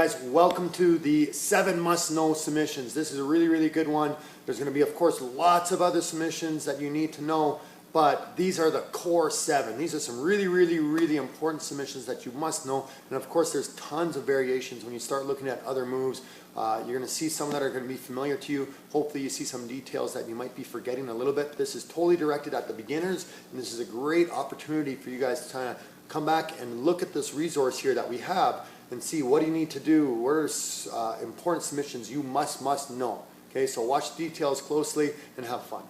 guys, welcome to the 7 must-know submissions. This is a really good one. There's going to be, of course, lots of other submissions that you need to know, but these are the core 7. These are some really important submissions that you must know. And of course, there's tons of variations when you start looking at other moves. You're going to see some that are going to be familiar to you. Hopefully you see some details that you might be forgetting a little bit. This is totally directed at the beginners, and this is a great opportunity for you guys to kind of come back and look at this resource here that we have and see what do you need to do, what are important submissions you must know. Okay, so watch the details closely and have fun.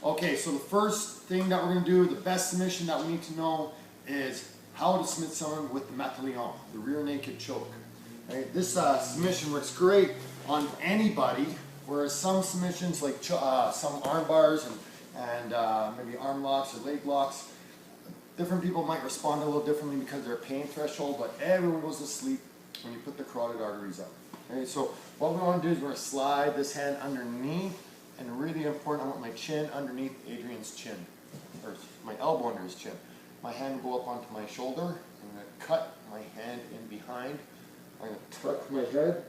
Okay, so the first thing that we're going to do, the best submission that we need to know is how to submit someone with the Matalion, the rear naked choke. Okay, this submission works great on anybody, whereas some submissions like some arm bars and maybe arm locks or leg locks, different people might respond a little differently because of their pain threshold, but everyone goes to sleep when you put the carotid arteries up. Okay, so what we want to do is we're going to slide this hand underneath, and really important, I want my chin underneath Adrian's chin, or my elbow under his chin. My hand will go up onto my shoulder, I'm going to cut my hand in behind. I'm going to tuck my head,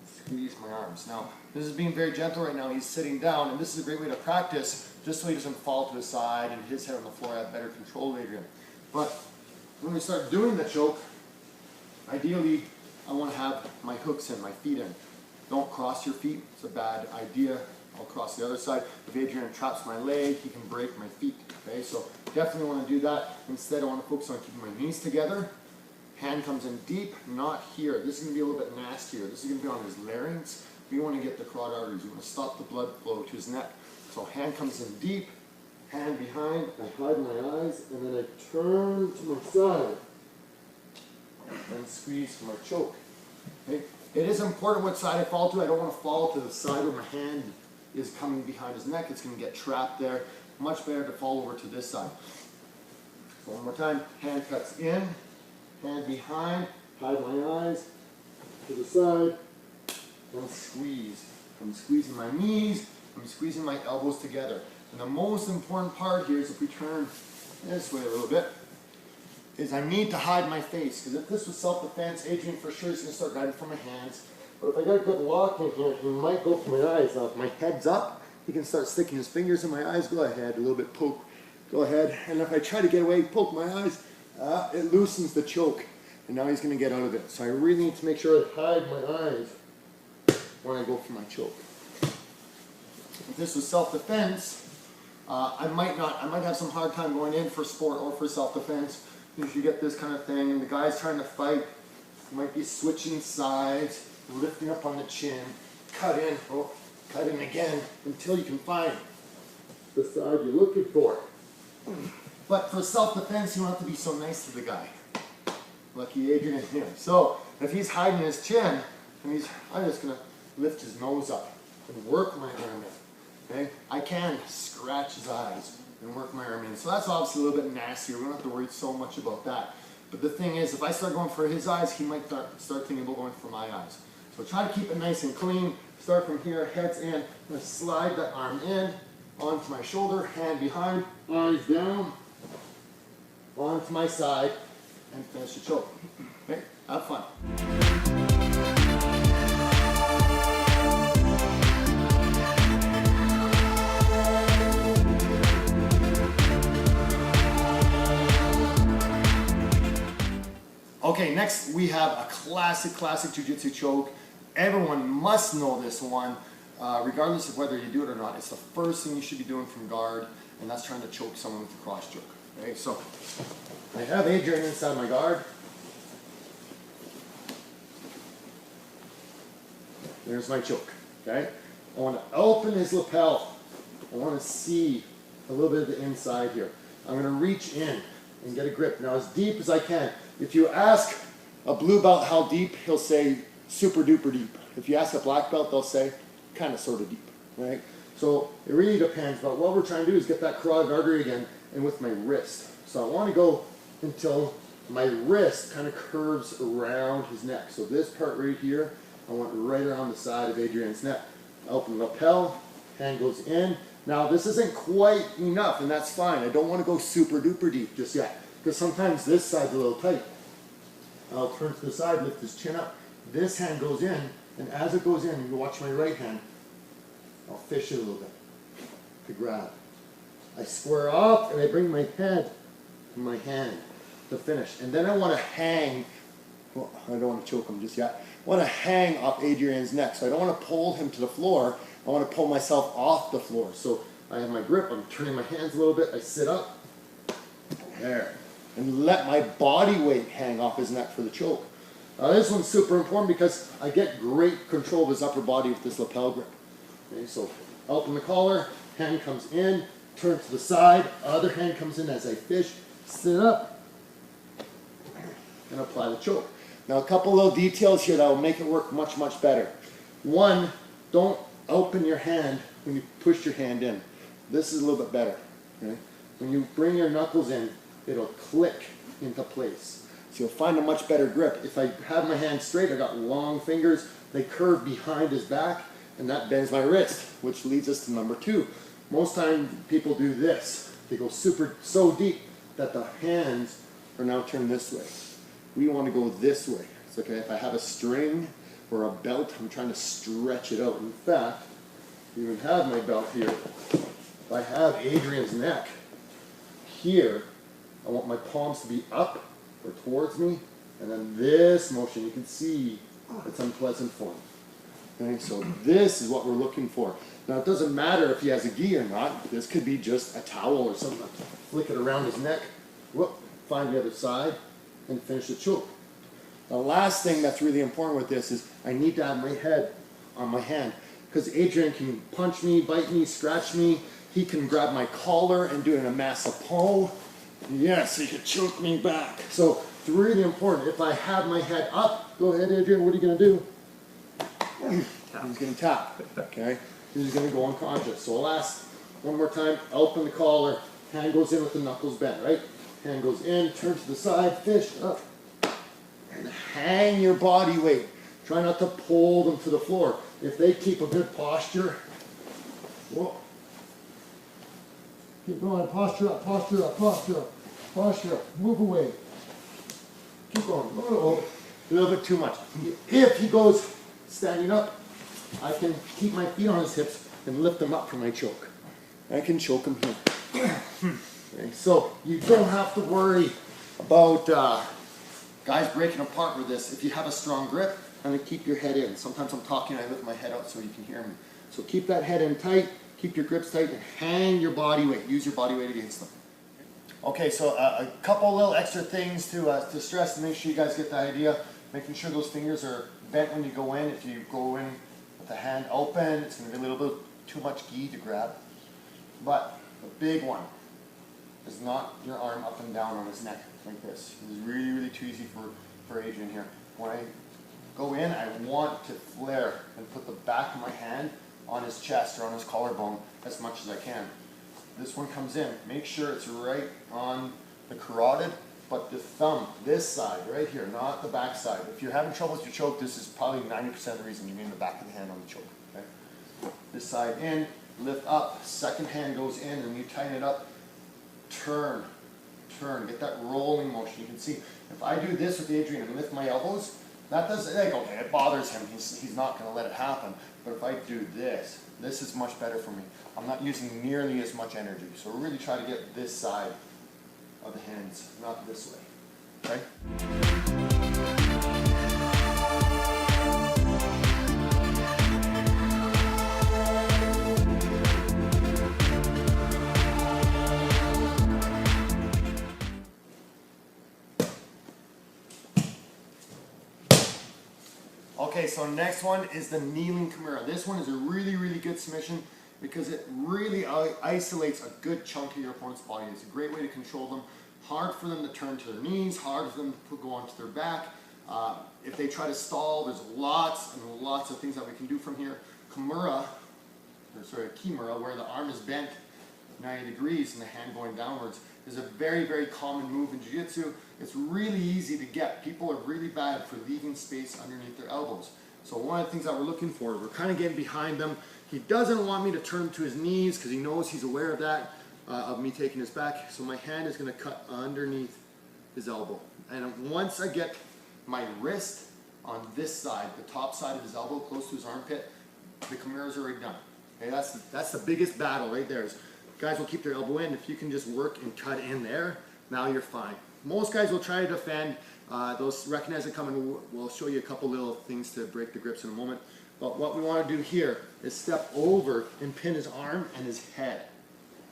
squeeze my arms. Now, this is being very gentle right now. He's sitting down, and this is a great way to practice, just so he doesn't fall to the side and his head on the floor. I have better control of Adrian. But when we start doing the choke, ideally, I want to have my hooks in, my feet in. Don't cross your feet. It's a bad idea. I'll cross the other side. If Adrian traps my leg, he can break my feet. Okay, so definitely want to do that. Instead, I want to focus on keeping my knees together. Hand comes in deep, not here. This is going to be a little bit nastier. This is going to be on his larynx. We want to get the carotid arteries. We want to stop the blood flow to his neck. So hand comes in deep, hand behind, I hide my eyes, and then I turn to my side and squeeze for my choke. Okay? It is important what side I fall to. I don't want to fall to the side where my hand is coming behind his neck. It's going to get trapped there. Much better to fall over to this side. So one more time, hand cuts in, hand behind, hide my eyes, to the side, and squeeze. I'm squeezing my knees, I'm squeezing my elbows together. And the most important part here is if we turn this way a little bit, is I need to hide my face. Because if this was self-defense, Adrian for sure is going to start guiding for my hands. But if I got a good lock in here, he might go for my eyes. Now if my head's up, he can start sticking his fingers in my eyes. Go ahead, a little bit poke. Go ahead. And if I try to get away, poke my eyes, it loosens the choke. And now he's going to get out of it. So I really need to make sure I hide my eyes when I go for my choke. If this was self-defense, I might have some hard time going in for sport or for self-defense. If you get this kind of thing and the guy's trying to fight, you might be switching sides, lifting up on the chin, cut in, cut in again until you can find the side you're looking for. But for self-defense, you don't have to be so nice to the guy. Lucky Adrian is here. So if he's hiding his chin, and I'm just going to lift his nose up and work my arm in. Okay? I can scratch his eyes and work my arm in. So that's obviously a little bit nastier. We don't have to worry so much about that. But the thing is, if I start going for his eyes, he might start thinking about going for my eyes. So try to keep it nice and clean. Start from here, head's in. I'm going to slide that arm in, onto my shoulder, hand behind, eyes down, onto my side, and finish the choke. Okay, have fun. Okay, next we have a classic jiu-jitsu choke. Everyone must know this one, regardless of whether you do it or not. It's the first thing you should be doing from guard, and that's trying to choke someone with a cross choke. Okay, so I have Adrian inside my guard. There's my choke. Okay, I want to open his lapel. I want to see a little bit of the inside here. I'm going to reach in and get a grip. Now as deep as I can. If you ask a blue belt how deep, he'll say super duper deep. If you ask a black belt, they'll say kind of sort of deep, right? So it really depends, but what we're trying to do is get that carotid artery again, and with my wrist. So I want to go until my wrist kind of curves around his neck. So this part right here I want it right around the side of Adrian's neck. Open the lapel, hand goes in. Now this isn't quite enough, and that's fine. I don't want to go super duper deep just yet, because sometimes this side's a little tight. I'll turn to the side, lift his chin up. This hand goes in, and as it goes in, you watch my right hand, I'll fish it a little bit to grab. I square off, and I bring my head to my hand to finish. And then I want to hang, well, I don't want to choke him just yet. I want to hang up Adrian's neck. So I don't want to pull him to the floor. I want to pull myself off the floor. So I have my grip, I'm turning my hands a little bit, I sit up, there, and let my body weight hang off his neck for the choke. Now this one's super important because I get great control of his upper body with this lapel grip. Okay, so open the collar, hand comes in, turn to the side, other hand comes in as I fish, sit up, and apply the choke. Now a couple little details here that will make it work much, much better. One, don't open your hand when you push your hand in. This is a little bit better. Okay? When you bring your knuckles in, it'll click into place. So you'll find a much better grip. If I have my hand straight, I got long fingers, they curve behind his back, and that bends my wrist, which leads us to number 2. Most times people do this. They go so deep that the hands are now turned this way. We want to go this way. It's okay, if I have a string or a belt, I'm trying to stretch it out. In fact, I even have my belt here. If I have Adrian's neck here, I want my palms to be up or towards me, and then this motion, you can see it's unpleasant for him. Okay, so this is what we're looking for. Now it doesn't matter if he has a gi or not. This could be just a towel or something. Flick it around his neck, whoop, find the other side, and finish the choke. The last thing that's really important with this is I need to have my head on my hand, because Adrian can punch me, bite me, scratch me. He can grab my collar and do an amassapau. Yes, he can choke me back. So it's really important. If I have my head up, go ahead, Adrian, what are you going to do? He's going to tap, okay? He's going to go unconscious. So I'll ask one more time, open the collar, hand goes in with the knuckles bent, right? Hand goes in, turn to the side, fish up. And hang your body weight. Try not to pull them to the floor. If they keep a good posture, whoa. Keep going, posture up, posture up, posture up, posture up, move away. Keep going, a little bit too much. If he goes standing up, I can keep my feet on his hips and lift them up for my choke. I can choke him here. Okay, so you don't have to worry about guys breaking apart with this. If you have a strong grip, and keep your head in. Sometimes I'm talking, I lift my head out so you can hear me. So keep that head in tight, keep your grips tight, and hang your body weight. Use your body weight against them. Okay, so a couple little extra things to stress to make sure you guys get the idea. Making sure those fingers are bent when you go in. If you go in with the hand open, it's going to be a little bit too much gi to grab. But the big one is not your arm up and down on his neck like this. It's really, really too easy for Adrian here. When I go in, I want to flare and put the back of my hand on his chest or on his collarbone as much as I can. This one comes in. Make sure it's right on the carotid, but the thumb, this side, right here, not the back side. If you're having trouble with your choke, this is probably 90% of the reason you're getting the back of the hand on the choke. Okay? This side in, lift up, second hand goes in, and you tighten it up, turn, get that rolling motion. You can see, if I do this with Adrian and lift my elbows, that doesn't, like, okay, it bothers him, he's not going to let it happen. But if I do this, this is much better for me. I'm not using nearly as much energy. So really try to get this side of the hands, not this way, okay? Okay, so next one is the kneeling Kimura. This one is a really, really good submission because it really isolates a good chunk of your opponent's body. It's a great way to control them. Hard for them to turn to their knees, hard for them to go onto their back. If they try to stall, there's lots and lots of things that we can do from here. Kimura, where the arm is bent 90 degrees and the hand going downwards, is a very, very common move in jiu-jitsu. It's really easy to get. People are really bad for leaving space underneath their elbows. So one of the things that we're looking for, we're kind of getting behind him. He doesn't want me to turn him to his knees because he knows he's aware of that, of me taking his back. So my hand is going to cut underneath his elbow. And once I get my wrist on this side, the top side of his elbow, close to his armpit, the Kimura's already done. Okay, that's the biggest battle right there. Is guys will keep their elbow in. If you can just work and cut in there, now you're fine. Most guys will try to defend. They'll recognize it coming. We'll show you a couple little things to break the grips in a moment. But what we want to do here is step over and pin his arm and his head.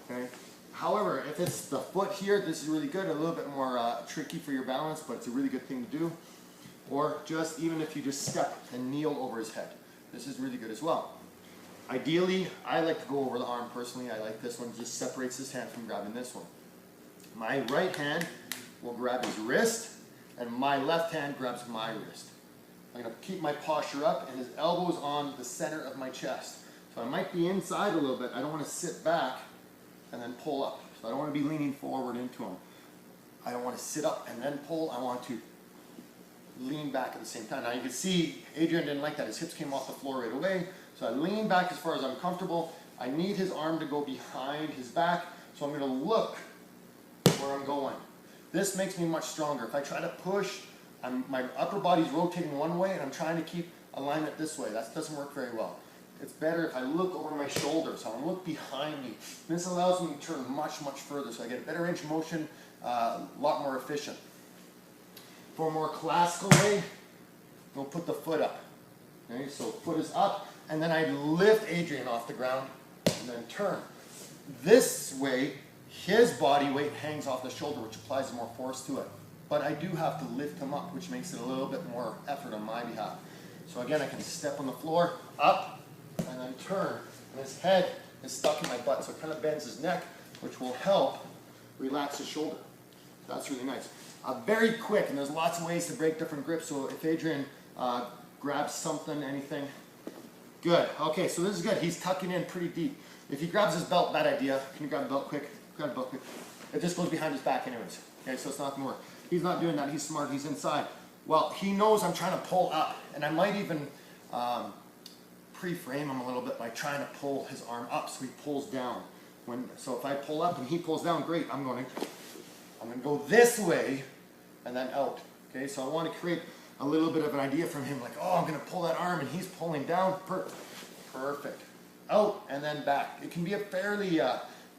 Okay. However, if it's the foot here, this is really good. A little bit more tricky for your balance, but it's a really good thing to do. Or just even if you just step and kneel over his head, this is really good as well. Ideally, I like to go over the arm personally. I like this one. Just separates his hand from grabbing this one. My right hand will grab his wrist, and my left hand grabs my wrist. I'm going to keep my posture up, and his elbow's on the center of my chest. So I might be inside a little bit. I don't want to sit back and then pull up. So I don't want to be leaning forward into him. I don't want to sit up and then pull. I want to lean back at the same time. Now you can see Adrian didn't like that. His hips came off the floor right away. So I lean back as far as I'm comfortable. I need his arm to go behind his back. So I'm going to look where I'm going. This makes me much stronger. If I try to push, my upper body's rotating one way and I'm trying to keep alignment this way. That doesn't work very well. It's better if I look over my shoulder. So I look behind me. This allows me to turn much, much further. So I get a better range of motion, a lot more efficient. For a more classical way, we'll put the foot up. Okay, so foot is up, and then I lift Adrian off the ground and then turn. This way, his body weight hangs off the shoulder, which applies more force to it. But I do have to lift him up, which makes it a little bit more effort on my behalf. So again, I can step on the floor, up, and then turn. And his head is stuck in my butt, so it kind of bends his neck, which will help relax his shoulder. That's really nice. Very quick, and there's lots of ways to break different grips, so if Adrian grabs something, anything, good. Okay, so this is good. He's tucking in pretty deep. If he grabs his belt, bad idea. Can you grab the belt quick? Grab the belt quick. It just goes behind his back anyways. Okay, so it's not gonna work. He's not doing that. He's smart. He's inside. Well, he knows I'm trying to pull up, and I might even pre-frame him a little bit by trying to pull his arm up so he pulls down. So if I pull up and he pulls down, great. I'm going to go this way and then out. Okay, so I want to create a little bit of an idea from him, like, oh, I'm going to pull that arm and he's pulling down. Perfect. Out and then back. It can be a fairly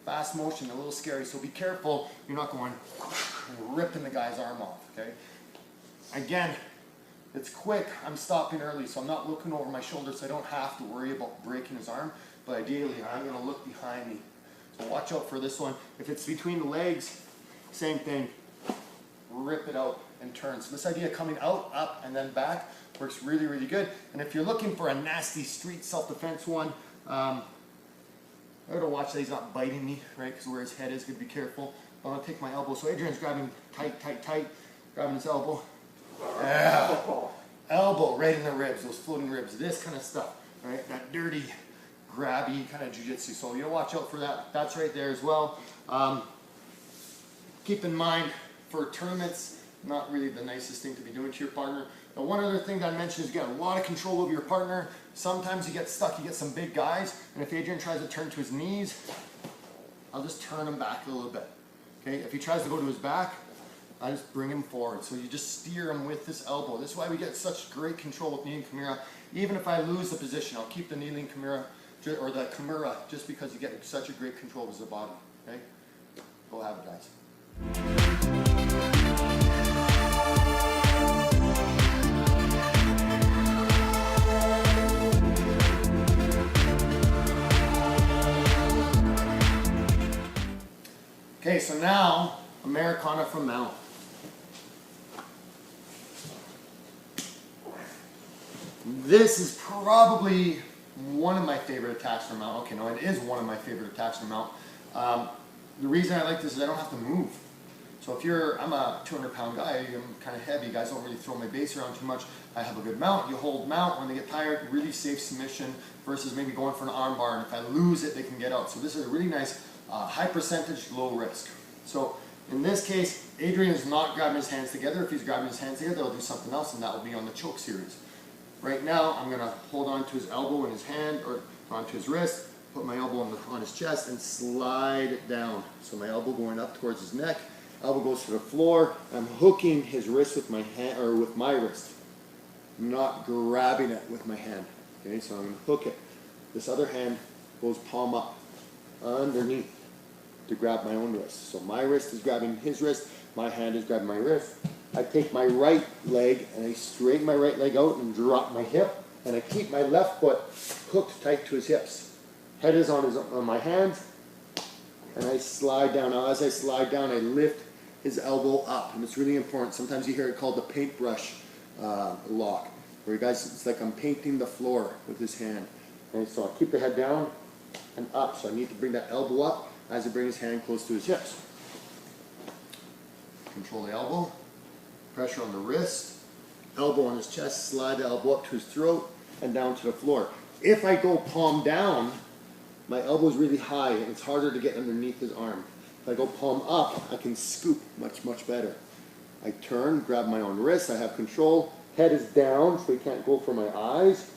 fast motion, a little scary, so be careful. You're not going and ripping the guy's arm off. Okay. Again, it's quick. I'm stopping early, so I'm not looking over my shoulder, so I don't have to worry about breaking his arm. But ideally, I'm going to look behind me. So watch out for this one. If it's between the legs, same thing. Rip it out and turn. So this idea of coming out, up, and then back works really, really good. And if you're looking for a nasty street self-defense one, I gotta watch that he's not biting me, right? Because where his head is, gotta be careful. I'm gonna take my elbow. So Adrian's grabbing tight, grabbing his elbow. Yeah. Elbow right in the ribs, those floating ribs, this kind of stuff, right? That dirty, grabby kind of jiu-jitsu. So you watch out for that. That's right there as well. Keep in mind, for tournaments, not really the nicest thing to be doing to your partner. Now, one other thing that I mentioned is you get a lot of control over your partner. Sometimes you get stuck, you get some big guys, and if Adrian tries to turn to his knees, I'll just turn him back a little bit. Okay, if he tries to go to his back, I just bring him forward. So you just steer him with this elbow. This is why we get such great control with kneeling Kimura. Even if I lose the position, I'll keep the kneeling Kimura, or the Kimura, just because you get such a great control of the body. Okay, go have it, guys. Okay, so now, Americana Framel. This is probably one of my favorite attacks from Mount. Okay, no, it is one of my favorite attacks from Mount. The reason I like this is I don't have to move. So if I'm a 200-pound guy, I'm kind of heavy, guys don't really throw my base around too much. I have a good mount, you hold mount, when they get tired, really safe submission versus maybe going for an arm bar, and if I lose it, they can get out. So this is a really nice high percentage, low risk. So in this case, Adrian is not grabbing his hands together. If he's grabbing his hands together, they'll do something else, and that will be on the choke series. Right now, I'm gonna hold on to his elbow in his hand, or onto his wrist, put my elbow on his chest and slide it down. So my elbow going up towards his neck, elbow goes to the floor. I'm hooking his wrist with my hand, or with my wrist. I'm not grabbing it with my hand. Okay, so I'm gonna hook it. This other hand goes palm up, underneath, to grab my own wrist. So my wrist is grabbing his wrist, my hand is grabbing my wrist. I take my right leg and I straighten my right leg out and drop my hip, and I keep my left foot hooked tight to his hips. Head is on my hands, and I slide down. Now as I slide down, I lift his elbow up, and it's really important. Sometimes you hear it called the paintbrush lock, where you guys, it's like I'm painting the floor with his hand. And so I keep the head down and up, so I need to bring that elbow up as I bring his hand close to his hips. Control the elbow, pressure on the wrist, elbow on his chest, slide the elbow up to his throat and down to the floor. If I go palm down, my elbow is really high and it's harder to get underneath his arm. If I go palm up, I can scoop much better. I turn, grab my own wrist, I have control. Head is down so he can't go for my eyes.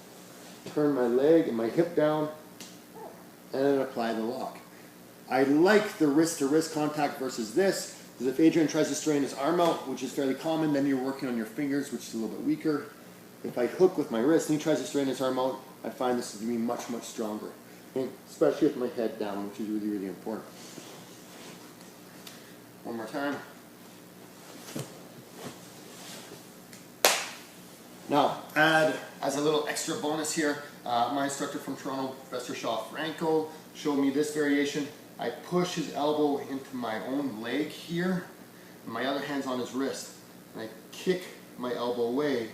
Turn my leg and my hip down, and then apply the lock. I like the wrist-to-wrist contact versus this, because if Adrian tries to strain his arm out, which is fairly common, then you're working on your fingers, which is a little bit weaker. If I hook with my wrist and he tries to strain his arm out, I find this to be much stronger, okay? Especially with my head down, which is really important. One more time. Now, add as a little extra bonus here, my instructor from Toronto, Professor Shaw-Franco, showed me this variation. I push his elbow into my own leg here, and my other hand's on his wrist. And I kick my elbow away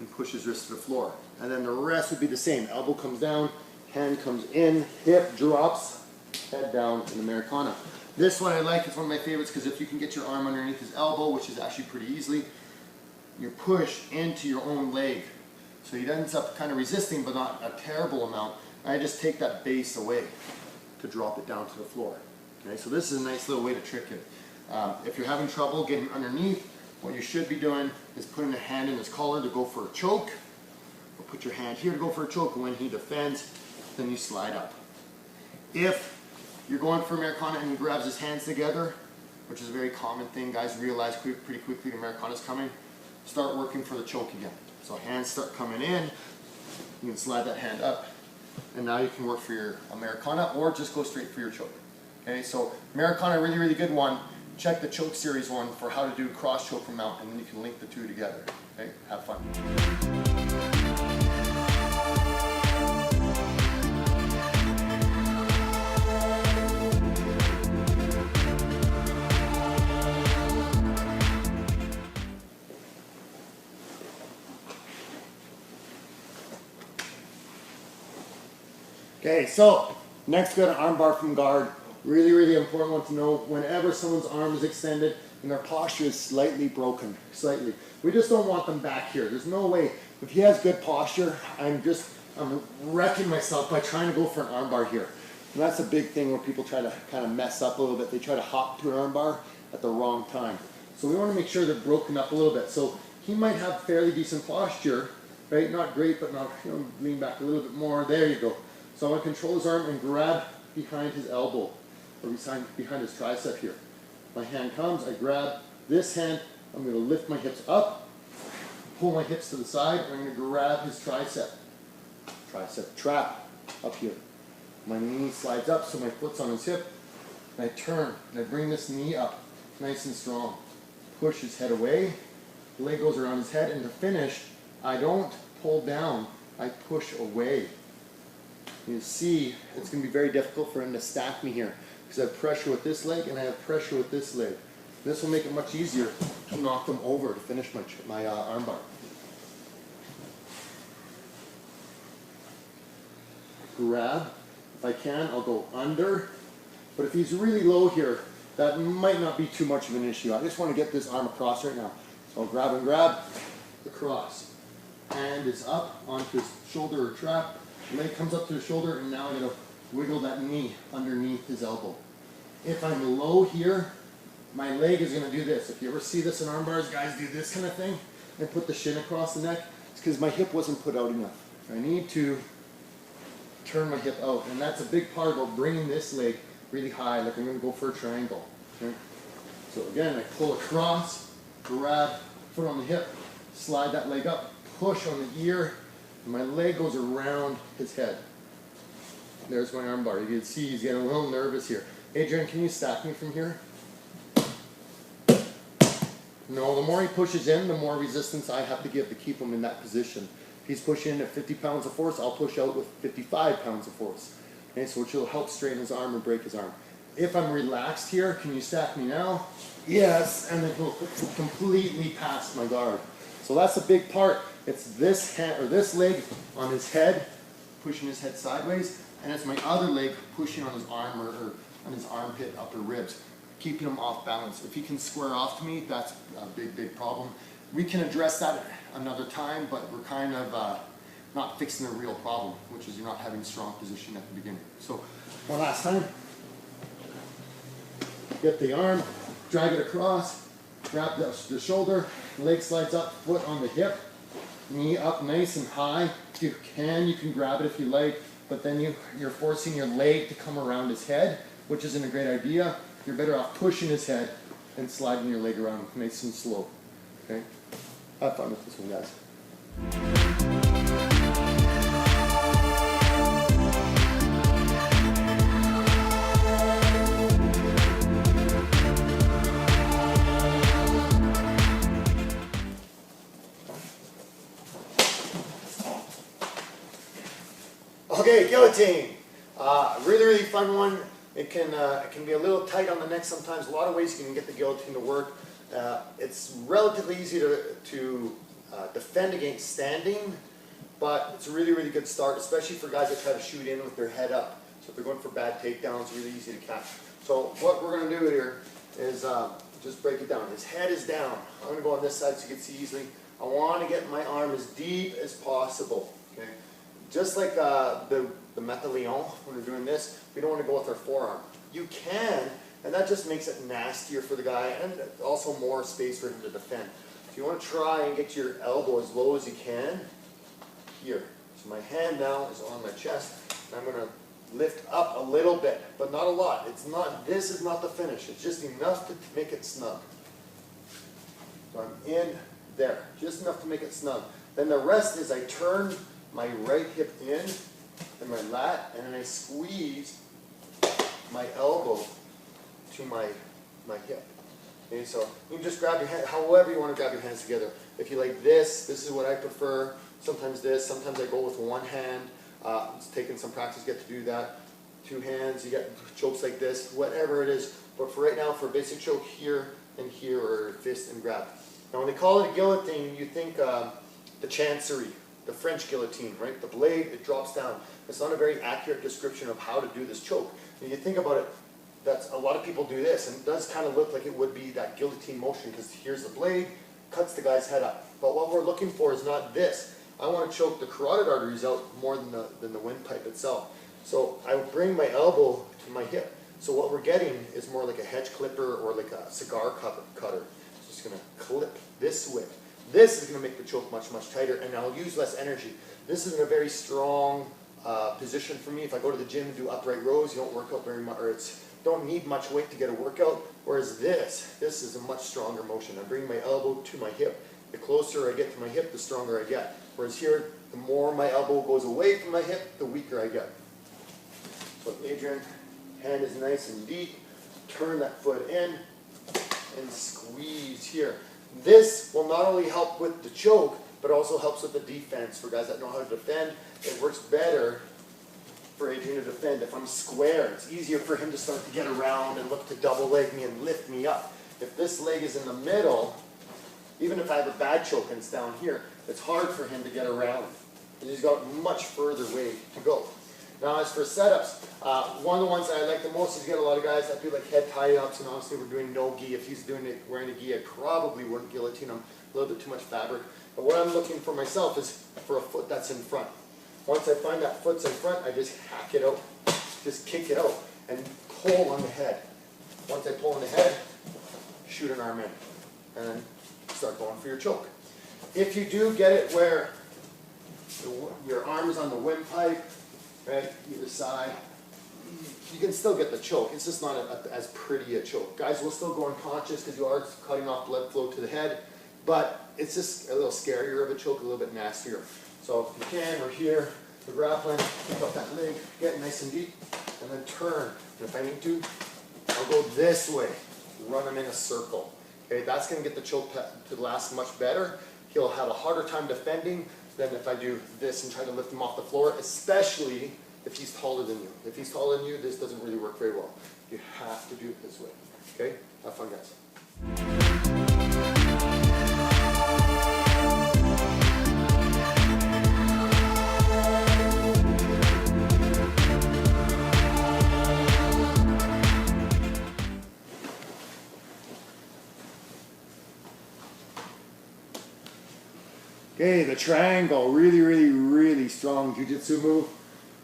and push his wrist to the floor. And then the rest would be the same. Elbow comes down, hand comes in, hip drops, head down in Americana. This one I like, it's one of my favorites, because if you can get your arm underneath his elbow, which is actually pretty easily, you push into your own leg. So he ends up kind of resisting, but not a terrible amount. I just take that base away to drop it down to the floor. Okay, so this is a nice little way to trick it. If you're having trouble getting underneath, what you should be doing is putting a hand in his collar to go for a choke, or put your hand here to go for a choke, and when he defends, then you slide up. If you're going for Americana and he grabs his hands together, which is a very common thing, guys realize pretty quickly Americana's coming, start working for the choke again. So hands start coming in, you can slide that hand up, and now you can work for your Americana or just go straight for your choke. Okay, so Americana, really good one. Check the choke series one for how to do cross choke from mount, and then you can link the two together. Okay, have fun. Okay, so next go to arm bar from guard. Really important one to know. Whenever someone's arm is extended and their posture is slightly broken, we just don't want them back here. There's no way. If he has good posture, I'm wrecking myself by trying to go for an arm bar here. And that's a big thing where people try to kind of mess up a little bit. They try to hop to an arm bar at the wrong time. So we want to make sure they're broken up a little bit. So he might have fairly decent posture, right? Not great, but not, lean back a little bit more. There you go. So I want to control his arm and grab behind his elbow, or behind his tricep here. My hand comes, I grab this hand, I'm going to lift my hips up, pull my hips to the side, and I'm going to grab his tricep trap up here. My knee slides up so my foot's on his hip, and I turn, and I bring this knee up nice and strong. Push his head away, leg goes around his head, and to finish, I don't pull down, I push away. You see, it's going to be very difficult for him to stack me here, because I have pressure with this leg and I have pressure with this leg. This will make it much easier to knock them over to finish my arm bar. Grab. If I can, I'll go under. But if he's really low here, that might not be too much of an issue. I just want to get this arm across right now. So I'll grab and grab, across. Hand is up onto his shoulder or trap. Leg comes up to the shoulder, and now I'm going to wiggle that knee underneath his elbow. If I'm low here, my leg is going to do this. If you ever see this in arm bars, guys do this kind of thing and put the shin across the neck. It's because my hip wasn't put out enough. I need to turn my hip out, and that's a big part about bringing this leg really high, like I'm going to go for a triangle. Okay? So again, I pull across, grab, foot on the hip, slide that leg up, push on the ear, and my leg goes around his head. There's my arm bar. You can see he's getting a little nervous here. Adrian, can you stack me from here? No, the more he pushes in, the more resistance I have to give to keep him in that position. If he's pushing at 50 pounds of force, I'll push out with 55 pounds of force. Okay, so which will help straighten his arm and break his arm. If I'm relaxed here, can you stack me now? Yes, and then he'll completely past my guard. So that's a big part. It's this hand or this leg on his head, pushing his head sideways, and it's my other leg pushing on his arm or on his armpit, upper ribs, keeping him off balance. If he can square off to me, that's a big, big problem. We can address that another time, but we're kind of not fixing the real problem, which is you're not having a strong position at the beginning. So one last time. Get the arm, drag it across, grab the shoulder, leg slides up, foot on the hip, knee up nice and high. If you can grab it if you like, but then you're forcing your leg to come around his head, which isn't a great idea. You're better off pushing his head and sliding your leg around nice and slow. Okay? Have fun with this one, guys. Okay, guillotine. Really, really fun one. It can be a little tight on the neck sometimes. A lot of ways you can get the guillotine to work. It's relatively easy to defend against standing, but it's a really, really good start, especially for guys that try to shoot in with their head up. So if they're going for bad takedowns, it's really easy to catch. So what we're going to do here is just break it down. His head is down. I'm going to go on this side so you can see easily. I want to get my arm as deep as possible. Okay? Just like the Mataleon, when we're doing this, we don't want to go with our forearm. You can, and that just makes it nastier for the guy, and also more space for him to defend. So you want to try and get your elbow as low as you can here. So my hand now is on my chest, and I'm going to lift up a little bit, but not a lot. It's not. This is not the finish. It's just enough to make it snug. So I'm in there, just enough to make it snug. Then the rest is I turn my right hip in and my lat, and then I squeeze my elbow to my hip. Okay, so you can just grab your hand, however you want to grab your hands together. If you like this is what I prefer. Sometimes this, sometimes I go with one hand. It's taking some practice to get to do that. Two hands, you get chokes like this, whatever it is. But for right now, for a basic choke, here and here, or fist and grab. Now when they call it a guillotine, you think the chancery, the French guillotine, right? The blade, it drops down. It's not a very accurate description of how to do this choke. When you think about it, that's a lot of people do this, and it does kind of look like it would be that guillotine motion, because here's the blade, cuts the guy's head up. But what we're looking for is not this. I want to choke the carotid arteries out more than the windpipe itself. So I bring my elbow to my hip. So what we're getting is more like a hedge clipper or like a cigar cutter. It's just going to clip this way. This is going to make the choke much, much tighter, and I'll use less energy. This is in a very strong position for me. If I go to the gym and do upright rows, you don't work out very much, or don't need much weight to get a workout. Whereas this is a much stronger motion. I bring my elbow to my hip. The closer I get to my hip, the stronger I get. Whereas here, the more my elbow goes away from my hip, the weaker I get. So Adrian, hand is nice and deep. Turn that foot in and squeeze here. This will not only help with the choke, but also helps with the defense. For guys that know how to defend, it works better for Adrian to defend. If I'm square, it's easier for him to start to get around and look to double leg me and lift me up. If this leg is in the middle, even if I have a bad choke and it's down here, it's hard for him to get around. He's got much further way to go. Now as for setups, one of the ones that I like the most is you get a lot of guys that do like head tie-ups, and obviously we're doing no gi. If he's doing it wearing a gi, I probably wouldn't guillotine him. A little bit too much fabric. But what I'm looking for myself is for a foot that's in front. Once I find that foot's in front, I just hack it out, just kick it out, and pull on the head. Once I pull on the head, shoot an arm in, and then start going for your choke. If you do get it where your arm is on the windpipe, right, either side. You can still get the choke. It's just not as pretty a choke. Guys will still go unconscious because you are cutting off blood flow to the head, but it's just a little scarier of a choke, a little bit nastier. So if you can, we're here, we're grappling, pick up that leg, get nice and deep, and then turn. And if I need to, I'll go this way, run him in a circle. Okay, that's going to get the choke to last much better. He'll have a harder time defending than if I do this and try to lift him off the floor, especially if he's taller than you. If he's taller than you, this doesn't really work very well. You have to do it this way. Okay? Have fun, guys. Okay, the triangle, really strong jiu-jitsu move.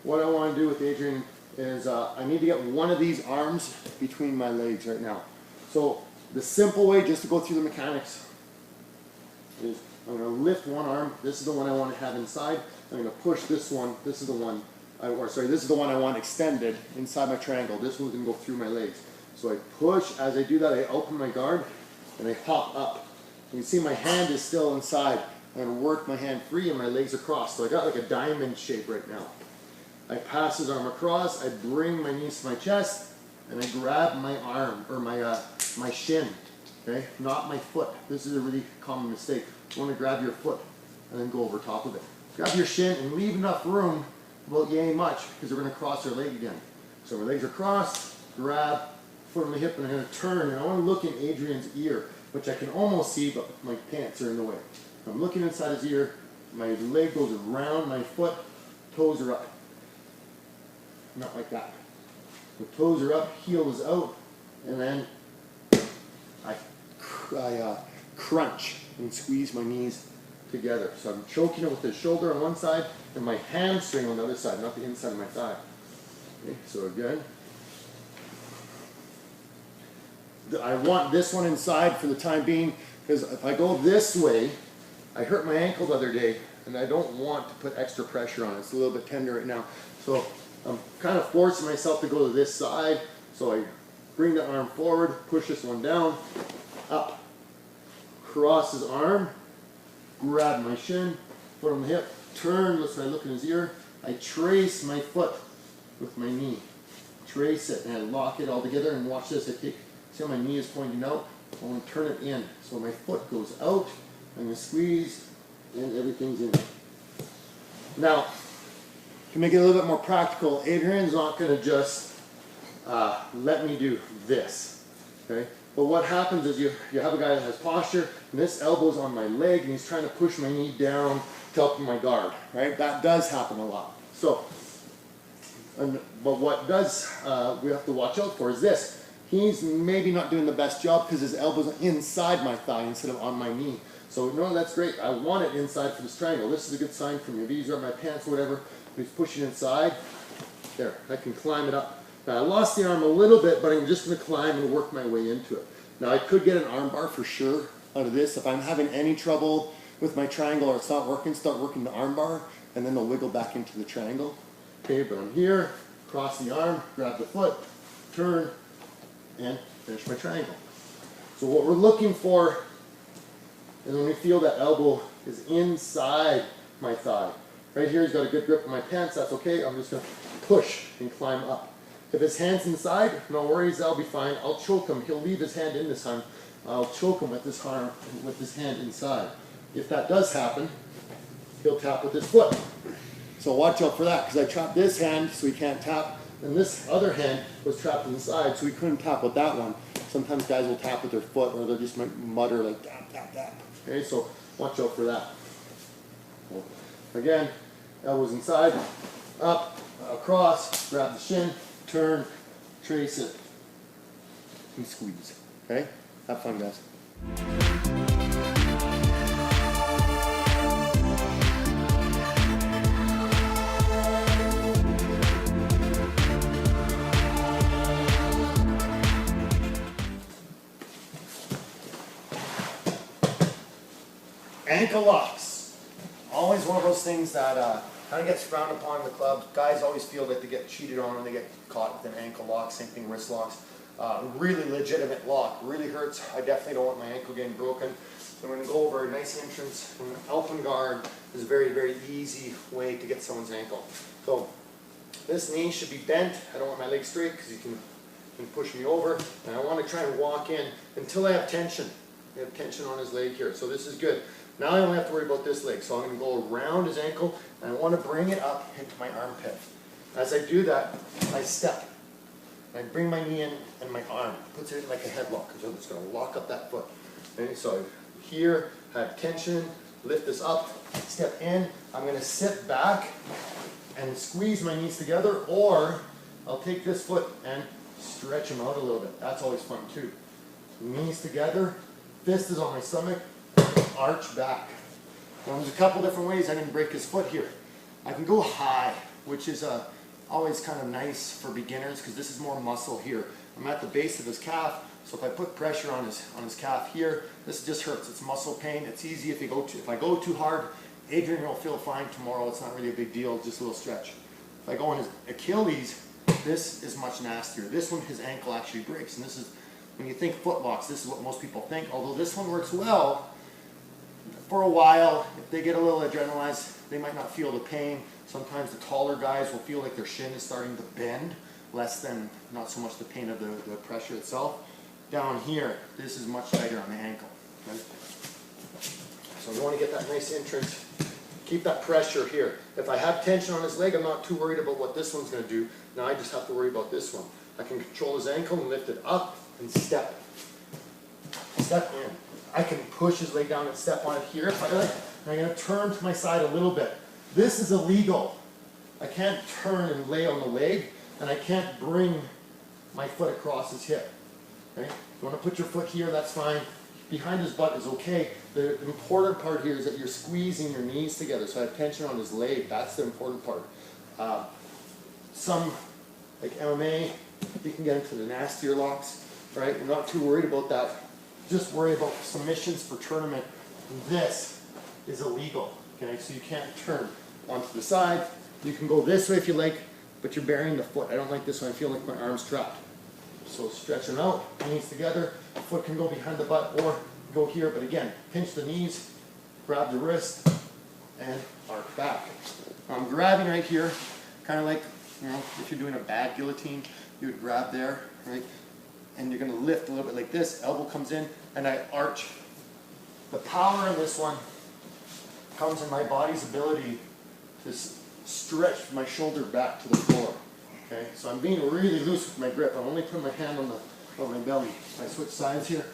What I want to do with Adrian is I need to get one of these arms between my legs right now. So the simple way, just to go through the mechanics, is I'm going to lift one arm. This is the one I want to have inside. I'm going to push this one. This is the one, this is the one I want extended inside my triangle. This one's going to go through my legs. So I push. As I do that, I open my guard and I hop up. You can see my hand is still inside. I'm going to work my hand free and my legs across. So I got like a diamond shape right now. I pass his arm across, I bring my knees to my chest, and I grab my arm, or my shin, okay? Not my foot. This is a really common mistake. You want to grab your foot and then go over top of it. Grab your shin and leave enough room, about yay much, because we're going to cross our leg again. So my legs are crossed, grab, foot on the hip, and I'm going to turn, and I want to look in Adrian's ear, which I can almost see, but my pants are in the way. I'm looking inside his ear, my leg goes around my foot, toes are up. Not like that. The toes are up, heel is out, and then I crunch and squeeze my knees together. So I'm choking it with the shoulder on one side and my hamstring on the other side, not the inside of my thigh. Okay, so again, I want this one inside for the time being, because if I go this way, I hurt my ankle the other day, and I don't want to put extra pressure on it. It's a little bit tender right now. So I'm kind of forcing myself to go to this side. So I bring the arm forward, push this one down, up, cross his arm, grab my shin, foot on the hip, turn, so I look in his ear. I trace my foot with my knee. Trace it and I lock it all together, and watch this. See how my knee is pointing out? I want to turn it in. So my foot goes out, I'm going to squeeze, and everything's in. Now, to make it a little bit more practical, Adrian's not going to just let me do this, okay? But what happens is you have a guy that has posture, and this elbow's on my leg, and he's trying to push my knee down to help my guard, right? That does happen a lot. So, but what does we have to watch out for is this. He's maybe not doing the best job because his elbow's inside my thigh instead of on my knee. So no, that's great. I want it inside for this triangle. This is a good sign for me. These are my pants or whatever. He's pushing inside. There, I can climb it up. Now I lost the arm a little bit, but I'm just going to climb and work my way into it. Now I could get an arm bar for sure out of this. If I'm having any trouble with my triangle or it's not working, start working the arm bar, and then they'll wiggle back into the triangle. Okay, but I'm here, cross the arm, grab the foot, turn, and finish my triangle. So what we're looking for is when we feel that elbow is inside my thigh. Right here, he's got a good grip on my pants. That's okay. I'm just going to push and climb up. If his hand's inside, no worries. That'll be fine. I'll choke him. He'll leave his hand in this time. I'll choke him with this arm, with his hand inside. If that does happen, he'll tap with his foot. So watch out for that, because I trapped this hand so he can't tap, and this other hand was trapped inside, so he couldn't tap with that one. Sometimes guys will tap with their foot, or they'll just mutter like tap, tap, tap. Okay, so watch out for that. Again, elbows inside, up, across, grab the shin, turn, trace it, and squeeze. Okay? Have fun, guys. Ankle locks. always one of those things that kind of gets frowned upon in the club. Guys always feel that they get cheated on when they get caught with an ankle lock, same thing wrist locks. Really legitimate lock, really hurts. I definitely don't want my ankle getting broken. So I'm going to go over a nice entrance. An open guard is a very, very easy way to get someone's ankle. So this knee should be bent. I don't want my leg straight because you can push me over. And I want to try and walk in until I have tension. I have tension on his leg here. So this is good. Now I only have to worry about this leg. So I'm going to go around his ankle and I want to bring it up into my armpit. As I do that, I step. I bring my knee in and my arm puts it in like a headlock. So I'm just going to lock up that foot. Okay, so here, have tension, lift this up, step in. I'm going to sit back and squeeze my knees together, or I'll take this foot and stretch them out a little bit. That's always fun too. Knees together, fist is on my stomach, arch back. Now there's a couple different ways I can break his foot here. I can go high, which is always kind of nice for beginners because this is more muscle here. I'm at the base of his calf, so if I put pressure on his calf here, this just hurts. It's muscle pain. It's easy if I go too hard. Adrian will feel fine tomorrow. It's not really a big deal, just a little stretch. If I go on his Achilles, this is much nastier. This one, his ankle actually breaks, and this is, when you think foot locks, this is what most people think. Although this one works well, for a while, if they get a little adrenalized, they might not feel the pain. Sometimes the taller guys will feel like their shin is starting to bend, less than, not so much the pain of the pressure itself. Down here, this is much tighter on the ankle. Okay? So you want to get that nice entrance. Keep that pressure here. If I have tension on his leg, I'm not too worried about what this one's going to do. Now I just have to worry about this one. I can control his ankle and lift it up and step. Step in. I can push his leg down and step on it here if I like. And I'm going to turn to my side a little bit. This is illegal. I can't turn and lay on the leg, and I can't bring my foot across his hip. Okay? You want to put your foot here, that's fine. Behind his butt is okay. The important part here is that you're squeezing your knees together, so I have tension on his leg. That's the important part. Some, like MMA, you can get into the nastier locks, right? We're not too worried about that. Just worry about submissions for tournament. This is illegal, okay? So you can't turn onto the side. You can go this way if you like, but you're burying the foot. I don't like this one. I feel like my arm's trapped. So stretch them out, knees together. The foot can go behind the butt or go here, but again, pinch the knees, grab the wrist, and arc back. I'm grabbing right here, kind of like, you know, if you're doing a bad guillotine, you would grab there, right? And you're going to lift a little bit like this. Elbow comes in, and I arch. The power in this one comes in my body's ability to stretch my shoulder back to the floor. Okay, so I'm being really loose with my grip. I'm only putting my hand on my belly. I switch sides here.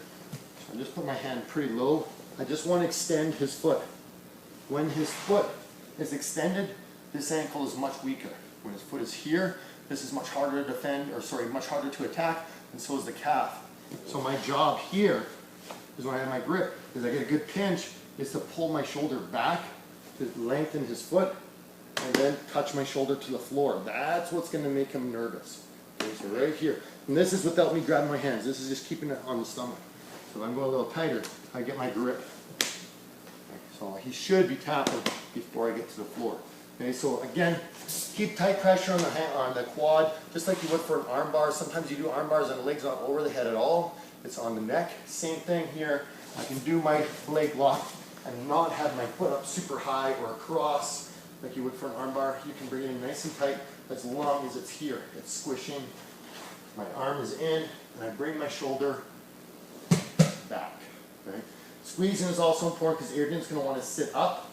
I just put my hand pretty low. I just want to extend his foot. When his foot is extended, this ankle is much weaker. When his foot is here, this is much harder to defend, or sorry, much harder to attack, and so is the calf. So my job here is when I have my grip, is I get a good pinch, is to pull my shoulder back to lengthen his foot, and then touch my shoulder to the floor. That's what's going to make him nervous. Okay, so right here. And this is without me grabbing my hands. This is just keeping it on the stomach. So if I'm going a little tighter, I get my grip. Okay, so he should be tapping before I get to the floor. Okay, so again, keep tight pressure on the quad, just like you would for an arm bar. Sometimes you do arm bars and the leg's not over the head at all. It's on the neck. Same thing here. I can do my leg lock and not have my foot up super high or across like you would for an arm bar. You can bring it in nice and tight as long as it's here. It's squishing. My arm is in, and I bring my shoulder back. Okay? Squeezing is also important because Adrian's going to want to sit up,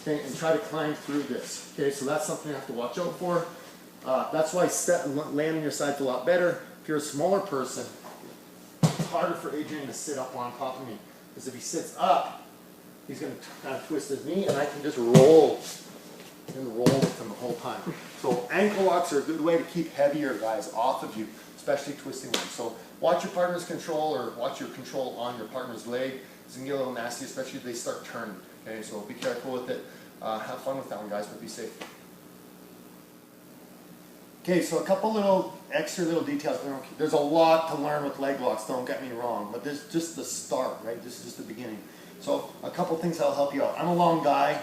okay, and try to climb through this. Okay, so that's something I have to watch out for. That's why laying on your side's a lot better. If you're a smaller person, it's harder for Adrian to sit up on top of me. Because if he sits up, he's going to kind of twist his knee, and I can just roll and roll with him the whole time. So ankle locks are a good way to keep heavier guys off of you, especially twisting them. So watch your partner's control, or watch your control on your partner's leg. It's going to get a little nasty, especially if they start turning. Okay, so be careful with it. Have fun with that one, guys, but be safe. Okay, so a couple extra little details. There's a lot to learn with leg locks, don't get me wrong, but this is just the start, right? This is just the beginning. So a couple things that'll help you out. I'm a long guy,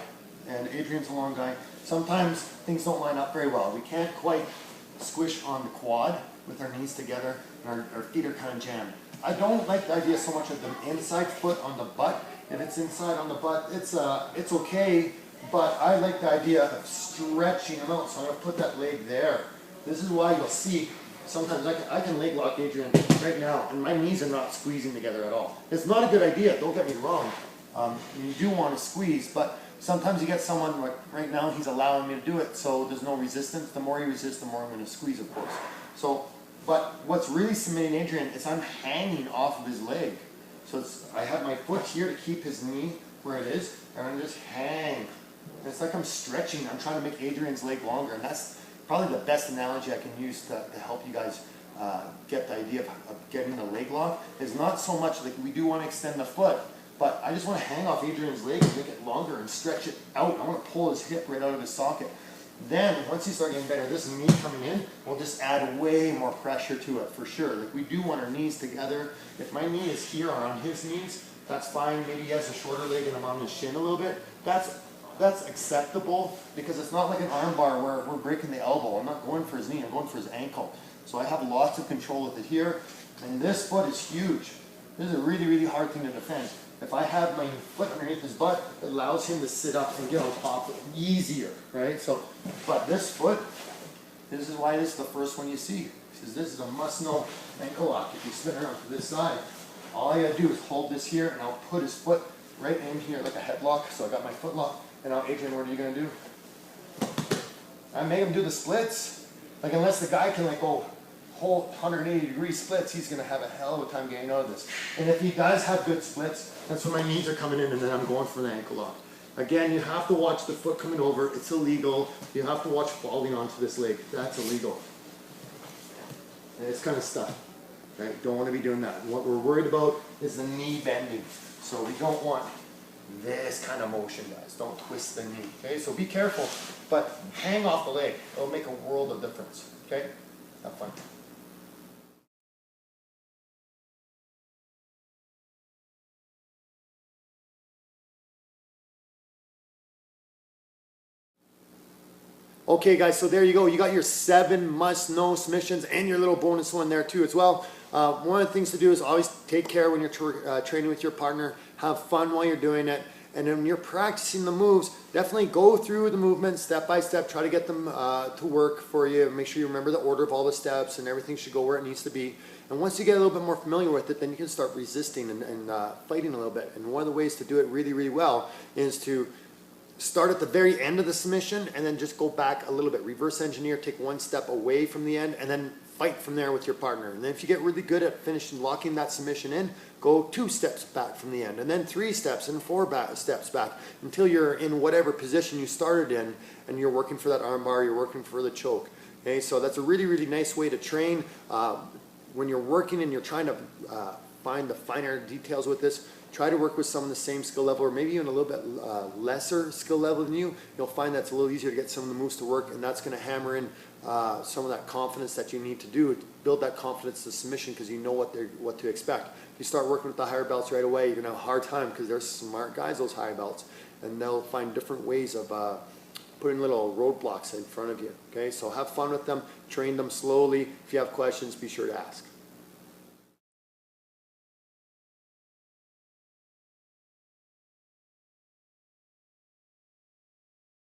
and Adrian's a long guy. Sometimes things don't line up very well. We can't quite squish on the quad with our knees together, and our feet are kind of jammed. I don't like the idea so much of the inside foot on the butt. If it's inside on the butt, it's okay, but I like the idea of stretching them out. So I'm going to put that leg there. This is why you'll see sometimes I can leg lock Adrian right now, and my knees are not squeezing together at all. It's not a good idea, don't get me wrong. You do want to squeeze, but sometimes you get someone like right now, he's allowing me to do it, so there's no resistance. The more you resist, the more I'm going to squeeze, of course. So, but what's really submitting Adrian is I'm hanging off of his leg. So I have my foot here to keep his knee where it is, and I'm just hang. And it's like I'm stretching. I'm trying to make Adrian's leg longer, and that's probably the best analogy I can use to help you guys get the idea of getting the leg lock. Is not so much like we do want to extend the foot, but I just want to hang off Adrian's leg and make it longer and stretch it out. I want to pull his hip right out of his socket. Then, once you start getting better, this knee coming in will just add way more pressure to it for sure. Like we do want our knees together. If my knee is here or on his knees, that's fine. Maybe he has a shorter leg and I'm on his shin a little bit. That's acceptable because it's not like an arm bar where we're breaking the elbow. I'm not going for his knee, I'm going for his ankle. So I have lots of control with it here. And this foot is huge. This is a really, really hard thing to defend. If I have my foot underneath his butt, it allows him to sit up and get on top of it easier, right? So, but this foot, this is why this is the first one you see. Because this is a must-know ankle lock. If you spin around to this side, all I gotta do is hold this here, and I'll put his foot right in here like a headlock. So I got my foot lock. And now, Adrian, what are you gonna do? I make him do the splits. Like unless the guy can like go whole 180-degree splits, he's going to have a hell of a time getting out of this. And if he does have good splits, that's when my knees are coming in and then I'm going for the ankle lock. Again, you have to watch the foot coming over. It's illegal. You have to watch falling onto this leg. That's illegal. And it's kind of stuff. Right? Don't want to be doing that. What we're worried about is the knee bending. So we don't want this kind of motion, guys. Don't twist the knee. Okay? So be careful, but hang off the leg. It'll make a world of difference. Okay? Have fun. Okay guys, so there you go. You got your 7 must-know submissions and your little bonus one there too as well. One of the things to do is always take care when you're training with your partner. Have fun while you're doing it. And when you're practicing the moves, definitely go through the movements step by step. Try to get them to work for you. Make sure you remember the order of all the steps and everything should go where it needs to be. And once you get a little bit more familiar with it, then you can start resisting and fighting a little bit. And one of the ways to do it really, really well is to start at the very end of the submission and then just go back a little bit. Reverse engineer, take one step away from the end and then fight from there with your partner. And then if you get really good at finishing, locking that submission in, go 2 steps back from the end and then 3 steps and 4 steps back until you're in whatever position you started in and you're working for that arm bar, you're working for the choke. Okay, so that's a really, really nice way to train. When you're working and you're trying to find the finer details with this, try to work with someone the same skill level or maybe even a little bit lesser skill level than you. You'll find that's a little easier to get some of the moves to work, and that's going to hammer in some of that confidence that you need to do to build that confidence to submission because you know what to expect. If you start working with the higher belts right away, you're going to have a hard time because they're smart guys, those higher belts, and they'll find different ways of putting little roadblocks in front of you. Okay, so have fun with them, train them slowly. If you have questions, be sure to ask.